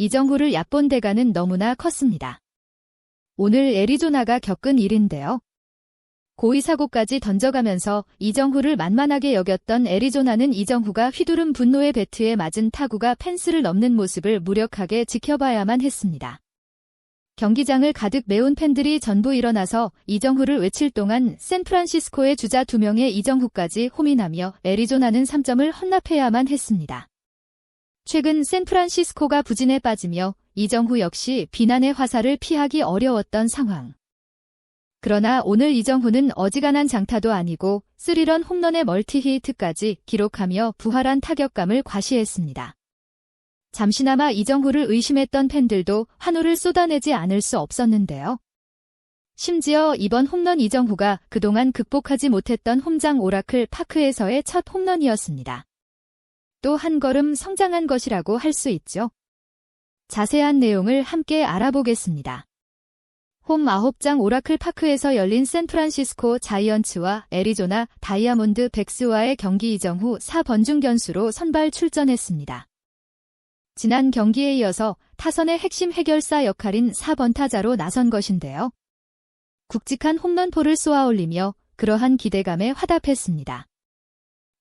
이정후를 얕본 대가는 너무나 컸습니다. 오늘 애리조나가 겪은 일인데요. 고의 사고까지 던져가면서 이정후를 만만하게 여겼던 애리조나는 이정후가 휘두른 분노의 배트에 맞은 타구가 펜스를 넘는 모습을 무력하게 지켜봐야만 했습니다. 경기장을 가득 메운 팬들이 전부 일어나서 이정후를 외칠 동안 샌프란시스코의 주자 2명의 이정후까지 호민하며 애리조나는 3점을 헌납해야만 했습니다. 최근 샌프란시스코가 부진에 빠지며 이정후 역시 비난의 화살을 피하기 어려웠던 상황. 그러나 오늘 이정후는 어지간한 장타도 아니고 3런 홈런의 멀티히트까지 기록하며 부활한 타격감을 과시했습니다. 잠시나마 이정후를 의심했던 팬들도 환호를 쏟아내지 않을 수 없었는데요. 심지어 이번 홈런 이정후가 그동안 극복하지 못했던 홈장 오라클 파크에서의 첫 홈런이었습니다. 또 한 걸음 성장한 것이라고 할 수 있죠. 자세한 내용을 함께 알아보겠습니다. 홈 9장 오라클 파크에서 열린 샌프란시스코 자이언츠와 애리조나 다이아몬드 백스와의 경기 이정후 4번중 견수로 선발 출전했습니다. 지난 경기에 이어서 타선의 핵심 해결사 역할인 4번 타자로 나선 것인데요. 굵직한 홈런포를 쏘아올리며 그러한 기대감에 화답했습니다.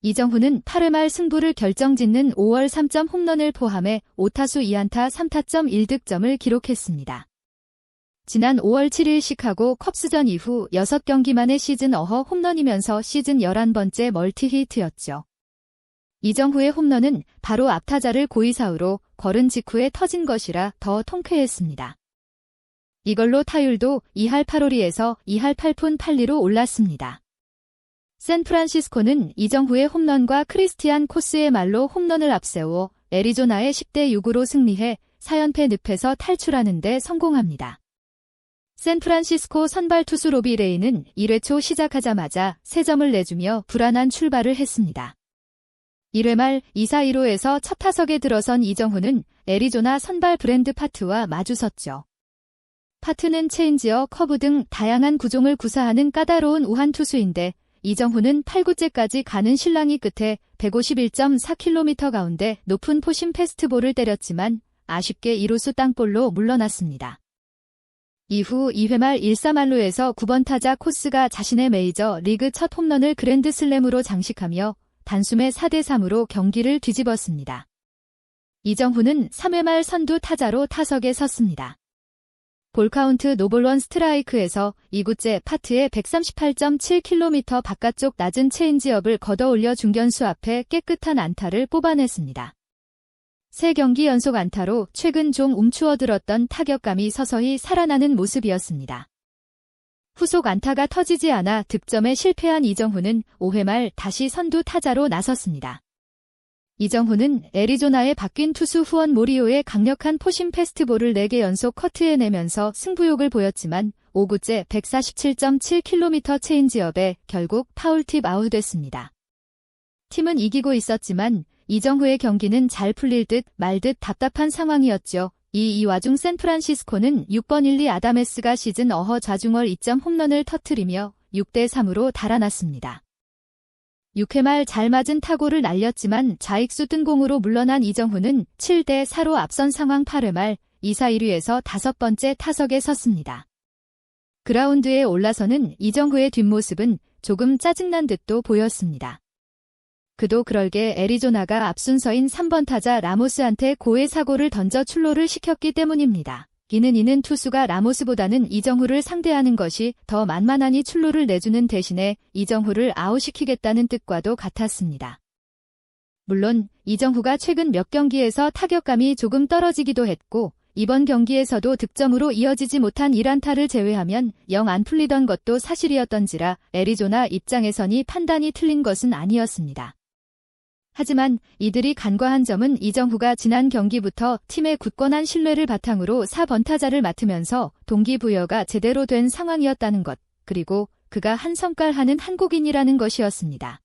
이정후는 8회 말 승부를 결정짓는 5월 3점 홈런을 포함해 5타수 2안타 3타점 1득점을 기록했습니다. 지난 5월 7일 시카고 컵스전 이후 6경기 만의 시즌 어허 홈런이면서 시즌 11번째 멀티히트였죠. 이정후의 홈런은 바로 앞타자를 고의사우로 걸은 직후에 터진 것이라 더 통쾌했습니다. 이걸로 타율도 2할 8호리에서 2할 8푼 8리로 올랐습니다. 샌프란시스코는 이정후의 홈런과 크리스티안 코스의 말로 홈런을 앞세워 애리조나의 10대 6으로 승리해 4연패 늪에서 탈출하는 데 성공합니다. 샌프란시스코 선발 투수 로비 레이는 1회 초 시작하자마자 3점을 내주며 불안한 출발을 했습니다. 1회 말 2사 1호에서 첫 타석에 들어선 이정후는 애리조나 선발 브랜드 파트와 마주섰죠. 파트는 체인지어, 커브 등 다양한 구종을 구사하는 까다로운 우한 투수인데 이정후는 8구째까지 가는 실랑이 끝에 151.4km 가운데 높은 포심 패스트볼을 때렸지만 아쉽게 2루수 땅볼로 물러났습니다. 이후 2회 말 1사만루에서 9번 타자 코스가 자신의 메이저 리그 첫 홈런을 그랜드슬램으로 장식하며 단숨에 4대3으로 경기를 뒤집었습니다. 이정후는 3회 말 선두 타자로 타석에 섰습니다. 볼카운트 노볼1 스트라이크에서 2구째 파트의 138.7km 바깥쪽 낮은 체인지업을 걷어올려 중견수 앞에 깨끗한 안타를 뽑아냈습니다. 3경기 연속 안타로 최근 좀 움츠어들었던 타격감이 서서히 살아나는 모습이었습니다. 후속 안타가 터지지 않아 득점에 실패한 이정후는 5회 말 다시 선두 타자로 나섰습니다. 이정후는 애리조나의 바뀐 투수 후원 모리오의 강력한 포심 패스트볼을 4개 연속 커트해내면서 승부욕을 보였지만 5구째 147.7km 체인지업에 결국 파울팁 아웃됐습니다. 팀은 이기고 있었지만 이정후의 경기는 잘 풀릴 듯 말 듯 답답한 상황이었죠. 이 와중 샌프란시스코는 6번 1, 2 아다메스가 시즌 어허 좌중월 2점 홈런을 터뜨리며 6대3으로 달아났습니다. 6회 말 잘 맞은 타구를 날렸지만 좌익수 뜬공으로 물러난 이정후는 7대4로 앞선 상황 8회 말 2사 1루에서 5번째 타석에 섰습니다. 그라운드에 올라서는 이정후의 뒷모습은 조금 짜증난 듯도 보였습니다. 그도 그럴게 애리조나가 앞순서인 3번 타자 라모스한테 고의 사고를 던져 출루를 시켰기 때문입니다. 이는 투수가 라모스보다는 이정후를 상대하는 것이 더 만만하니 출루를 내주는 대신에 이정후를 아웃시키겠다는 뜻과도 같았습니다. 물론 이정후가 최근 몇 경기에서 타격감이 조금 떨어지기도 했고 이번 경기에서도 득점으로 이어지지 못한 1안타를 제외하면 영 안 풀리던 것도 사실이었던지라 애리조나 입장에서니 판단이 틀린 것은 아니었습니다. 하지만 이들이 간과한 점은 이정후가 지난 경기부터 팀의 굳건한 신뢰를 바탕으로 4번 타자를 맡으면서 동기부여가 제대로 된 상황이었다는 것, 그리고 그가 한 성깔 하는 한국인이라는 것이었습니다.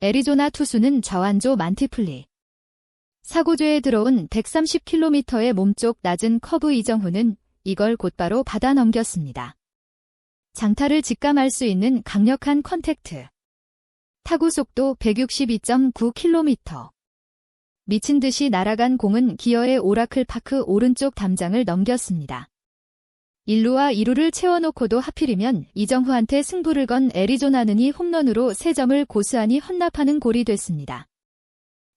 애리조나 투수는 저완조 만티플리. 사고조에 들어온 130km의 몸쪽 낮은 커브 이정후는 이걸 곧바로 받아 넘겼습니다. 장타를 직감할 수 있는 강력한 컨택트. 타구 속도 162.9km. 미친 듯이 날아간 공은 기어의 오라클 파크 오른쪽 담장을 넘겼습니다. 1루와 2루를 채워놓고도 하필이면 이정후한테 승부를 건 애리조나는이 홈런으로 3점을 고스란히 헌납하는 골이 됐습니다.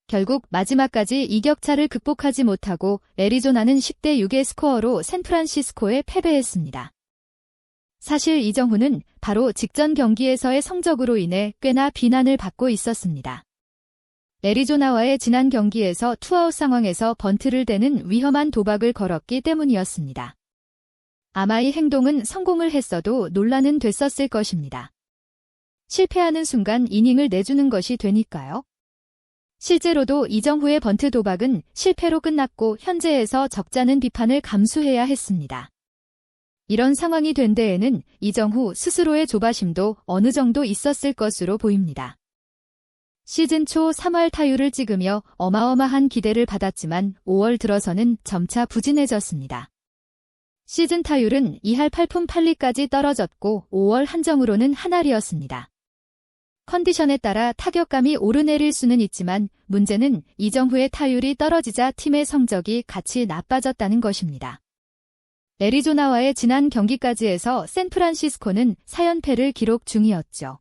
결국 마지막까지 이격차를 극복하지 못하고 애리조나는 10대 6의 스코어로 샌프란시스코에 패배했습니다. 사실 이정후는 바로 직전 경기에서의 성적으로 인해 꽤나 비난을 받고 있었습니다. 애리조나와의 지난 경기에서 투아웃 상황에서 번트를 대는 위험한 도박을 걸었기 때문이었습니다. 아마 이 행동은 성공을 했어도 논란은 됐었을 것입니다. 실패하는 순간 이닝을 내주는 것이 되니까요. 실제로도 이정후의 번트 도박은 실패로 끝났고 현재에서 적잖은 비판을 감수해야 했습니다. 이런 상황이 된 데에는 이정후 스스로의 조바심도 어느 정도 있었을 것으로 보입니다. 시즌 초 3할 타율을 찍으며 어마어마한 기대를 받았지만 5월 들어서는 점차 부진해졌습니다. 시즌 타율은 2할 8푼 8리까지 떨어졌고 5월 한정으로는 한 알이었습니다. 컨디션에 따라 타격감이 오르내릴 수는 있지만 문제는 이정후의 타율이 떨어지자 팀의 성적이 같이 나빠졌다는 것입니다. 애리조나와의 지난 경기까지 해서 샌프란시스코는 4연패를 기록 중이었죠.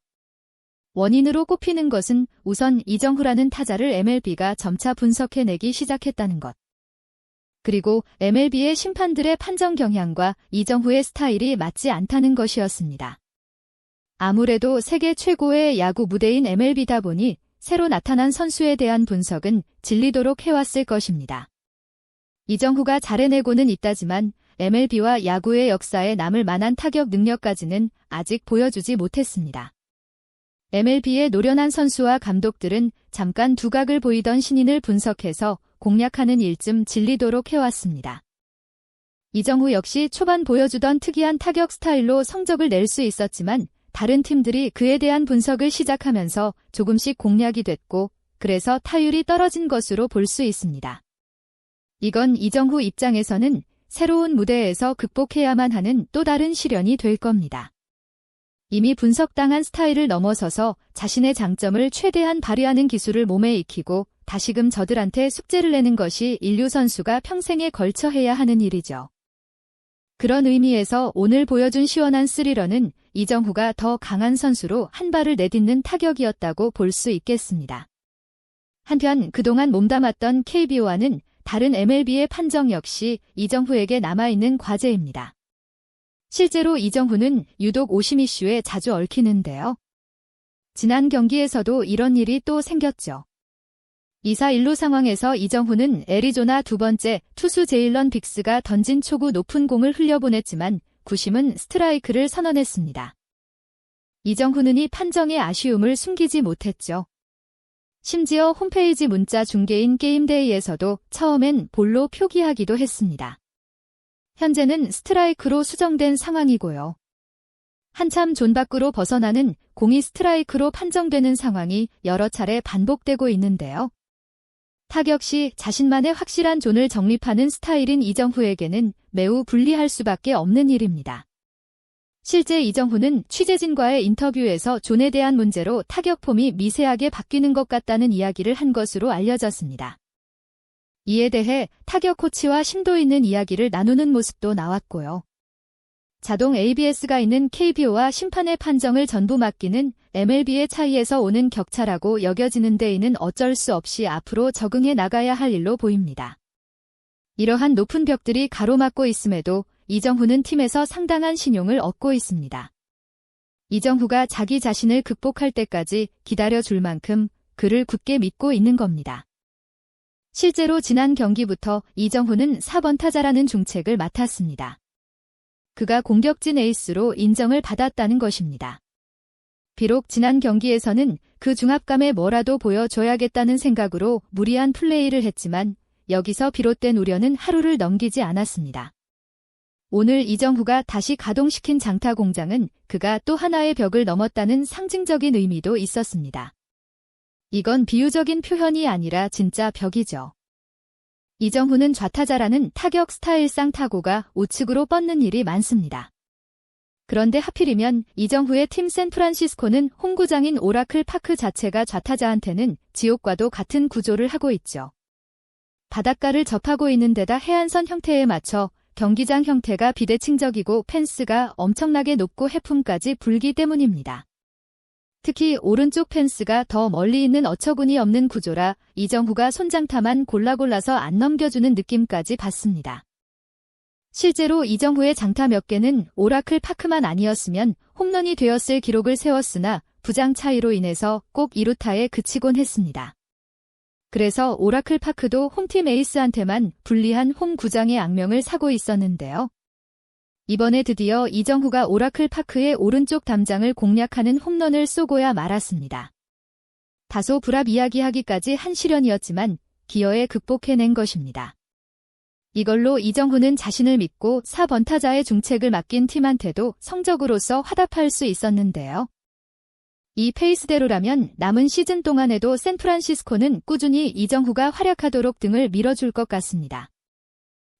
원인으로 꼽히는 것은 우선 이정후라는 타자를 MLB가 점차 분석해내기 시작했다는 것. 그리고 MLB의 심판들의 판정 경향과 이정후의 스타일이 맞지 않다는 것이었습니다. 아무래도 세계 최고의 야구 무대인 MLB다 보니 새로 나타난 선수에 대한 분석은 질리도록 해왔을 것입니다. 이정후가 잘해내고는 있다지만 MLB와 야구의 역사에 남을 만한 타격 능력까지는 아직 보여주지 못했습니다. MLB의 노련한 선수와 감독들은 잠깐 두각을 보이던 신인을 분석해서 공략하는 일쯤 질리도록 해왔습니다. 이정후 역시 초반 보여주던 특이한 타격 스타일로 성적을 낼 수 있었지만 다른 팀들이 그에 대한 분석을 시작하면서 조금씩 공략이 됐고 그래서 타율이 떨어진 것으로 볼 수 있습니다. 이건 이정후 입장에서는 새로운 무대에서 극복해야만 하는 또 다른 시련이 될 겁니다. 이미 분석당한 스타일을 넘어서서 자신의 장점을 최대한 발휘하는 기술을 몸에 익히고 다시금 저들한테 숙제를 내는 것이 인류 선수가 평생에 걸쳐 해야 하는 일이죠. 그런 의미에서 오늘 보여준 시원한 스리런은 이정후가 더 강한 선수로 한 발을 내딛는 타격이었다고 볼 수 있겠습니다. 한편 그동안 몸담았던 KBO와는 다른 MLB의 판정 역시 이정후에게 남아있는 과제입니다. 실제로 이정후는 유독 오심 이슈에 자주 얽히는데요. 지난 경기에서도 이런 일이 또 생겼죠. 2사 1루 상황에서 이정후는 애리조나 두 번째 투수 제일런 빅스가 던진 초구 높은 공을 흘려보냈지만 구심은 스트라이크를 선언했습니다. 이정후는 이 판정의 아쉬움을 숨기지 못했죠. 심지어 홈페이지 문자 중계인 게임데이에서도 처음엔 볼로 표기하기도 했습니다. 현재는 스트라이크로 수정된 상황이고요. 한참 존 밖으로 벗어나는 공이 스트라이크로 판정되는 상황이 여러 차례 반복되고 있는데요. 타격 시 자신만의 확실한 존을 정립하는 스타일인 이정후에게는 매우 불리할 수밖에 없는 일입니다. 실제 이정후는 취재진과의 인터뷰에서 존에 대한 문제로 타격 폼이 미세하게 바뀌는 것 같다는 이야기를 한 것으로 알려졌습니다. 이에 대해 타격 코치와 심도 있는 이야기를 나누는 모습도 나왔고요. 자동 ABS가 있는 KBO와 심판의 판정을 전부 맡기는 MLB의 차이에서 오는 격차라고 여겨지는 데에는 어쩔 수 없이 앞으로 적응해 나가야 할 일로 보입니다. 이러한 높은 벽들이 가로막고 있음에도 이정후는 팀에서 상당한 신용을 얻고 있습니다. 이정후가 자기 자신을 극복할 때까지 기다려줄 만큼 그를 굳게 믿고 있는 겁니다. 실제로 지난 경기부터 이정후는 4번 타자라는 중책을 맡았습니다. 그가 공격진 에이스로 인정을 받았다는 것입니다. 비록 지난 경기에서는 그 중압감에 뭐라도 보여줘야겠다는 생각으로 무리한 플레이를 했지만 여기서 비롯된 우려는 하루를 넘기지 않았습니다. 오늘 이정후가 다시 가동시킨 장타 공장은 그가 또 하나의 벽을 넘었다는 상징적인 의미도 있었습니다. 이건 비유적인 표현이 아니라 진짜 벽이죠. 이정후는 좌타자라는 타격 스타일상 타구가 우측으로 뻗는 일이 많습니다. 그런데 하필이면 이정후의 팀 샌프란시스코는 홈구장인 오라클 파크 자체가 좌타자한테는 지옥과도 같은 구조를 하고 있죠. 바닷가를 접하고 있는 데다 해안선 형태에 맞춰 경기장 형태가 비대칭적이고 펜스가 엄청나게 높고 해품까지 불기 때문입니다. 특히 오른쪽 펜스가 더 멀리 있는 어처구니 없는 구조라 이정후가 손장타만 골라서 안 넘겨주는 느낌까지 받습니다. 실제로 이정후의 장타 몇 개는 오라클 파크만 아니었으면 홈런이 되었을 기록을 세웠으나 부장 차이로 인해서 꼭 2루타에 그치곤 했습니다. 그래서 오라클 파크도 홈팀 에이스한테만 불리한 홈 구장의 악명을 사고 있었는데요. 이번에 드디어 이정후가 오라클 파크의 오른쪽 담장을 공략하는 홈런을 쏘고야 말았습니다. 다소 불합이야기하기까지 한 시련이었지만 기어에 극복해낸 것입니다. 이걸로 이정후는 자신을 믿고 4번 타자의 중책을 맡긴 팀한테도 성적으로서 화답할 수 있었는데요. 이 페이스대로라면 남은 시즌 동안에도 샌프란시스코는 꾸준히 이정후가 활약하도록 등을 밀어줄 것 같습니다.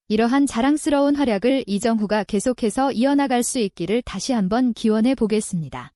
이러한 자랑스러운 활약을 이정후가 계속해서 이어나갈 수 있기를 다시 한번 기원해 보겠습니다.